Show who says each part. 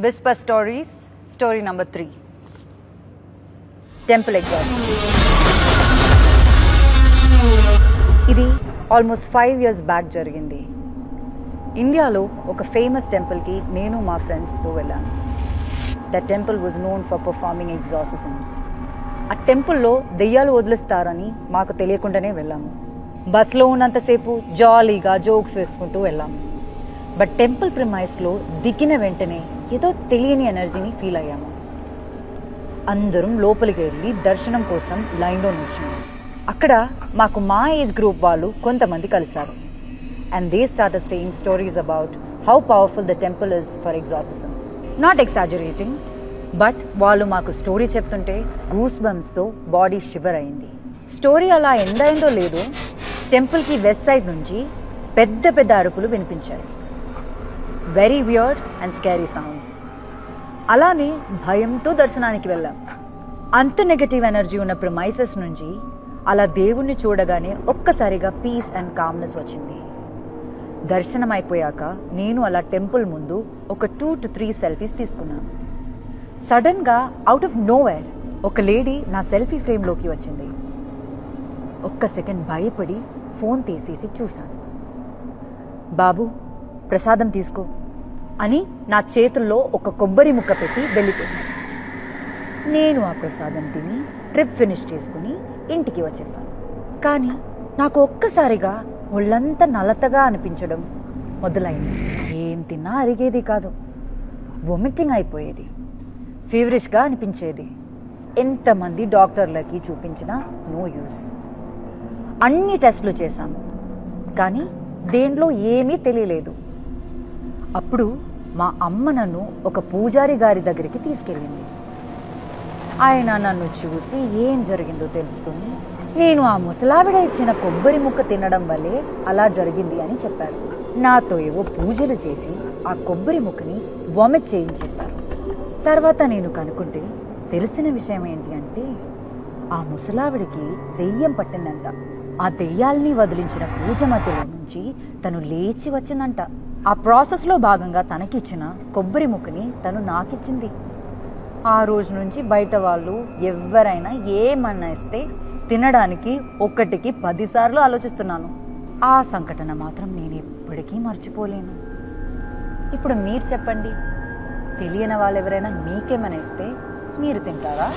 Speaker 1: Whisper Stories, story number 3. Temple Exorcism. ఇది almost 5 years back జరిగింది. ఇండియాలో ఒక ఫేమస్ టెంపుల్కి నేను మా ఫ్రెండ్స్తో వెళ్ళాను. That temple was known for performing exorcisms. ఆ టెంపుల్లో దెయ్యాలు వదిలిస్తారని మాకు తెలియకుండానే వెళ్ళాము. బస్లో ఉన్నంతసేపు జాలీగా జోక్స్ వేసుకుంటూ వెళ్ళాము. బట్ టెంపుల్ ప్రిమైస్లో దిగిన వెంటనే ఏదో తెలియని ఎనర్జీని ఫీల్ అయ్యాము. అందరం లోపలికి వెళ్ళి దర్శనం కోసం లైన్లో నిల్చున్నాం. అక్కడ మాకు మా ఏజ్ గ్రూప్ వాళ్ళు కొంతమంది కలిశారు. And they started saying stories about how powerful the temple is for exorcism. Not exaggerating, but వాళ్ళు మాకు స్టోరీ చెప్తుంటే గూస్ బంప్స్తో బాడీ షివర్ అయింది. స్టోరీ అలా ఎండ్ అయిందో లేదో టెంపుల్కి వెస్ట్ సైడ్ నుంచి పెద్ద పెద్ద అరుపులు వినిపించాయి. Very weird and scary sounds. అలానే భయంతో దర్శనానికి వెళ్ళాం. అంత నెగటివ్ ఎనర్జీ ఉన్న ప్రిమైసెస్ నుంచి అలా దేవుణ్ణి చూడగానే ఒక్కసారిగా పీస్ అండ్ కామ్నెస్ వచ్చింది. దర్శనం అయిపోయాక నేను అలా టెంపుల్ ముందు ఒక 2 to 3 సెల్ఫీస్ తీసుకున్నాను. సడన్గా అవుట్ ఆఫ్ నోవేర్ ఒక లేడీ నా సెల్ఫీ ఫ్రేమ్లోకి వచ్చింది. ఒక్క సెకండ్ భయపడి ఫోన్ తీసేసి చూశాను. బాబు, ప్రసాదం తీసుకో అని నా చేతుల్లో ఒక కొబ్బరి ముక్క పెట్టి వెళ్ళిపోయింది. నేను ఆ ప్రసాదం తిని ట్రిప్ ఫినిష్ చేసుకుని ఇంటికి వచ్చేసాను. కానీ నాకు ఒక్కసారిగా ఒళ్ళంతా నలతగా అనిపించడం మొదలైంది. ఏం తిన్నా అరిగేది కాదు. వొమిటింగ్ అయిపోయేది. ఫీవరిష్గా అనిపించేది. ఎంతమంది డాక్టర్లకి చూపించినా నో యూస్. అన్ని టెస్టులు చేశాము, కానీ దేంట్లో ఏమీ తెలియలేదు. అప్పుడు మా అమ్మ నన్ను ఒక పూజారి గారి దగ్గరికి తీసుకెళ్ళింది. ఆయన నన్ను చూసి ఏం జరిగిందో తెలుసుకుని నేను ఆ ముసలావిడ ఇచ్చిన కొబ్బరి ముక్క తినడం వల్లే అలా జరిగింది అని చెప్పారు. నాతో ఏవో పూజలు చేసి ఆ కొబ్బరి ముక్కని వామిట్ చేయించేశారు. తర్వాత నేను కనుక్కుంటే తెలిసిన విషయం ఏంటి అంటే ఆ ముసలావిడికి దెయ్యం పట్టిందంట. ఆ దెయ్యాల్ని వదిలించిన పూజ మధ్యలో నుంచి తను లేచి వచ్చిందంట. ఆ ప్రాసెస్లో భాగంగా తనకిచ్చిన కొబ్బరి ముక్కని తను నాకిచ్చింది. ఆ రోజు నుంచి బయట వాళ్ళు ఎవరైనా ఏమన్నా ఇస్తే తినడానికి 1కి 10 సార్లు ఆలోచిస్తున్నాను. ఆ సంఘటన మాత్రం నేను ఎప్పటికీ మర్చిపోలేను. ఇప్పుడు మీరు చెప్పండి, తెలియని వాళ్ళు ఎవరైనా మీకేమైనా ఇస్తే మీరు తింటారా?